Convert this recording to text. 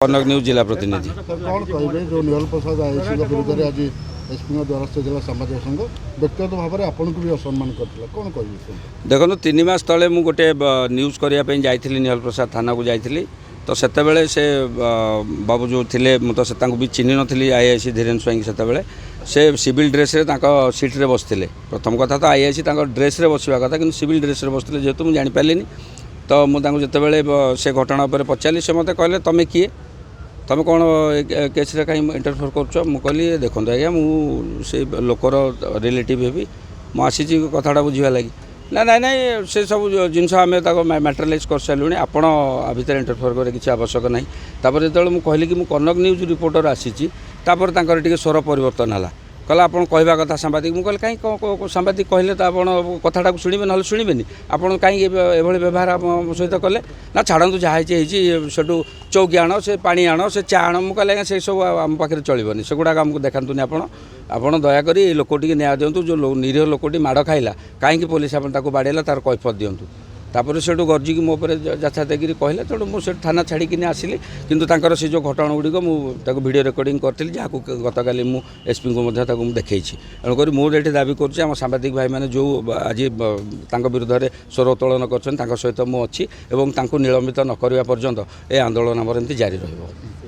कनक news जिला प्रतिनिधि। कौन कहे जो निहल प्रसाद आईसी विरुद्ध में आज एसपी द्वारस्थ जिला साम्बादिक संघ व्यक्तिगत भाव में आपन को भी असम्मान करता कौन कहे देखो 3 मास तले मु गोटे न्यूज करने जाइली निहल प्रसाद थाना को जाइली तो सेतेबेले से बाबू जो थिले मु तो भी चिन्ह नी आईआईसी धीरेन्द्र स्वाई सेतेबेले से सिविल ड्रेस सीट्रे बसते प्रथम कथा तो आईआईसी ड्रेस बसवा कथा कि सिविल ड्रेस बसते जेहेतु मुझे जापारे तो मुझे से घटना पर पचारि से मत कहले तुम किए तुम कौन केस कहीं इंटरफेयर कर देखो आज्ञा मुझे लोकर रिलेटिव हेबी मुझी कथाटा बुझा लगी ना ना ना से सब जिनस आम मैटेरियलाइज कर सारूँ आपण भितर इंटरफेयर करे किसी आवश्यक ना तापर जो मुझे कहली कि मुझे कनक न्यूज रिपोर्टर आसी स्वर परिवर्तन है कहला आप कहवा कथा सांबादिक मुझे कहीं सांबादिक कहले तो आप कथाटा शुणे ना शुणे आपड़ कहीं एभली व्यवहार सहित कले ना छाड़ू जहाँ सेठू चौकी आण से पा आण से चा आण मुझे से सब आम पाखे चलनी से गुड़ाक आमको देखातुनि आपड़ दयाकोरी लोकटी न्याय दिंतु जो निरीह लोकटी माड़ खाइला कहीं पुलिस आपको बाड़ेला तार कैफत दिंतु तापर से गर्जिकी मो जाछा देकर कहले तेणु मुझे थाना छाड़ी आसिली किंतु तांकर से जो घटना गुड़िक मुझे वीडियो रेकर्डिंग करी जहाँ गतकाली मु एसपी को देखी तेणुक मुझे दाबी कर सांबादिक भाई मैंने जो आज विरुद्ध में स्वर उत्तोलन कर सहित मुझे निलंबित न करने पर्यंत ए आंदोलन आमर एमती जारी रही।